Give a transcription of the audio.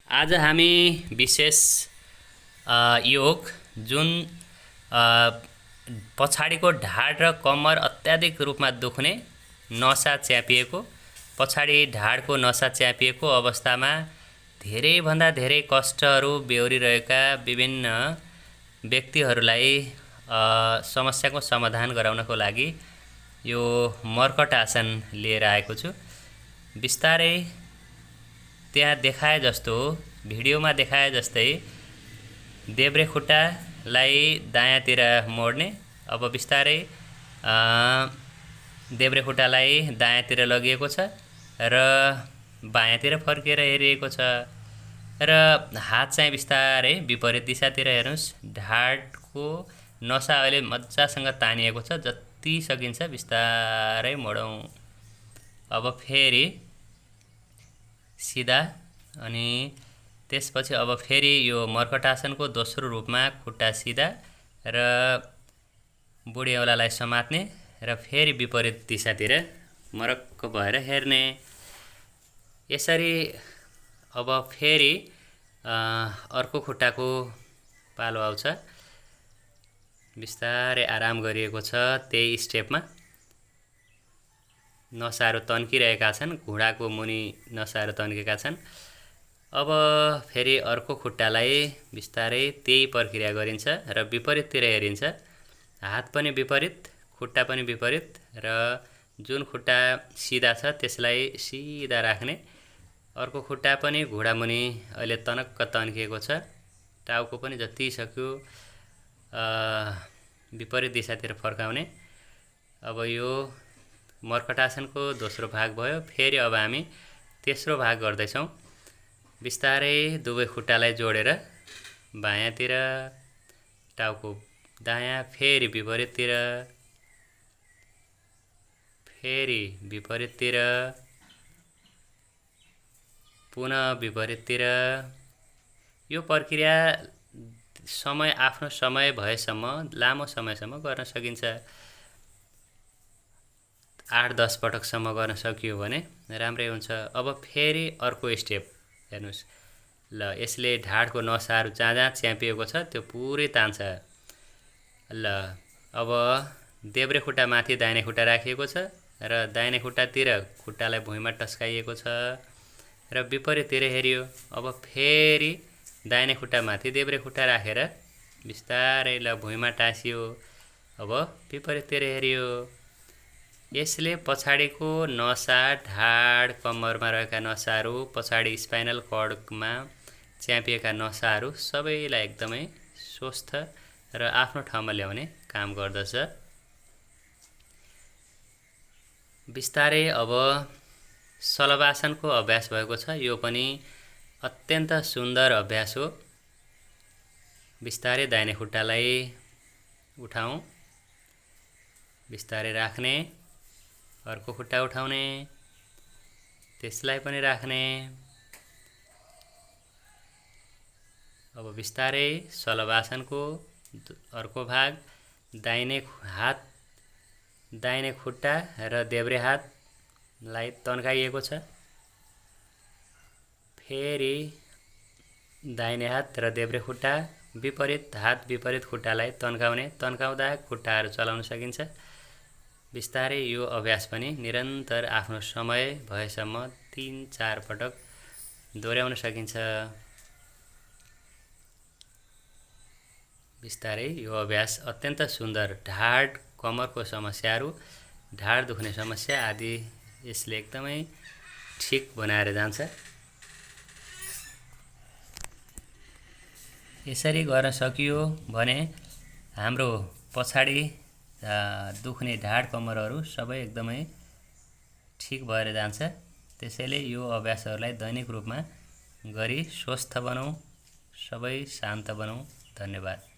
आज हामी विशेष योग जुन पछाडिको ढाड र कम्मर अत्याधिक रूपमा दुख्ने नसा च्यापिएको पछाडि ढाडको नसा च्यापिएको अवस्थामा धेरैभन्दा धेरै कष्टहरू बेहोरिरहेका विभिन्न व्यक्तिहरूलाई समस्याको समाधान गराउनको लागि यो मर्कट आसन लिएर आएको छु। बिस्तारै त्यहाँ देखाए जस्तो भिडियोमा देखाए जस्तै देब्रे खुट्टालाई दायाँतिर मोड्ने। अब बिस्तारै देब्रे खुट्टालाई दायाँतिर लगिएको छ र बायाँतिर फर्केर हेरिएको छ र हात चाहिँ बिस्तारै विपरीत दिशातिर हेर्नुस्। ढाडको नसा अहिले मजासँग तानिएको छ, जति सकिन्छ बिस्तारै मोडौँ। अब फेरि सिधा अनि त्यसपछि अब फेरि यो मर्कट आसनको दोस्रो रूपमा खुट्टा सिधा र बुढी औँलालाई समात्ने र फेरि विपरीत दिशातिर मरक्क भएर हेर्ने। यसरी अब फेरि अर्को खुट्टाको पालो आउँछ। बिस्तारै आराम गरिएको छ त्यही स्टेपमा। नसाहरू तन्किरहेका छन्, घुँडाको मुनि नसाहरू तन्केका छन्। अब फेरि अर्को खुट्टालाई बिस्तारै त्यही प्रक्रिया गरिन्छ र विपरीततिर हेरिन्छ। हात पनि विपरीत, खुट्टा पनि विपरीत र जुन खुट्टा सिधा छ त्यसलाई सिधा राख्ने। अर्को खुट्टा पनि घुँडा मुनि अहिले तनक्क तन्किएको छ। टाउको पनि जति सक्यो विपरीत दिशातिर फर्काउने। अब यो मर्कट आसनको दोस्रो भाग भयो। फेरि अब हामी तेस्रो भाग गर्दैछौँ। बिस्तारै दुवै खुट्टालाई जोडेर बायाँतिर, टाउको दायाँ, फेरि विपरीततिर, फेरि विपरीततिर, पुनः विपरीततिर। यो प्रक्रिया समय आफ्नो समय भएसम्म लामो समयसम्म गर्न सकिन्छ। 8-10 पटकसम्म गर्न सकियो भने राम्रै हुन्छ। अब फेरि अर्को स्टेप हेर्नुस्। ल, यसले ढाडको नसाहरू जहाँ जहाँ च्यापिएको छ त्यो पुरै तान्छ। ल, अब देब्रे खुट्टा माथि दाहिने खुट्टा राखिएको छ र दाहिने खुट्टातिर खुट्टालाई भुइँमा टस्काइएको छ र विपरीततिर हेरियो। अब फेरि दाहिने खुट्टा माथि देब्रे खुट्टा राखेर बिस्तारै ल भुइँमा टाँसियो। अब विपरीततिर हेरियो। यसले पछाडिको नसा, ढाड, कम्मरमा रहेका नसाहरू, पछाडि स्पाइनल कर्डमा च्यापिएका नसाहरू सबैलाई एकदमै स्वस्थ र आफ्नो ठाउँमा ल्याउने काम गर्दछ। बिस्तारै अब शलभासनको अभ्यास भएको छ। यो पनि अत्यन्त सुन्दर अभ्यास हो। बिस्तारै दाहिने खुट्टालाई उठाउँ, बिस्तारै राख्ने, अर्को खुट्टा उठाउने, त्यसलाई पनि राख्ने। अब बिस्तारै शलभासनको अर्को भाग, दाहिने हात, दाहिने खुट्टा र देब्रे हातलाई तन्काइएको छ। फेरि दाहिने हात र देब्रे खुट्टा, विपरीत हात, विपरीत खुट्टालाई तन्काउने। तन्काउँदा खुट्टाहरू चलाउन सकिन्छ। बिस्तारै यो अभ्यास पनि निरन्तर आफ्नो समय भएसम्म 3-4 पटक दोहोऱ्याउन सकिन्छ। बिस्तारै यो अभ्यास अत्यन्त सुन्दर। ढाड, कमरको समस्याहरू, ढाड दुख्ने समस्या आदि यसले एकदमै ठिक बनाएर जान्छ। यसरी गर्न सकियो भने हाम्रो पछाडि दुख्ने ढाड, कम्मरहरू सबै एकदमै ठिक भएर जान्छ। त्यसैले यो अभ्यासहरूलाई दैनिक रूपमा गरी स्वस्थ बनौँ, सबै शान्त बनौँ। धन्यवाद।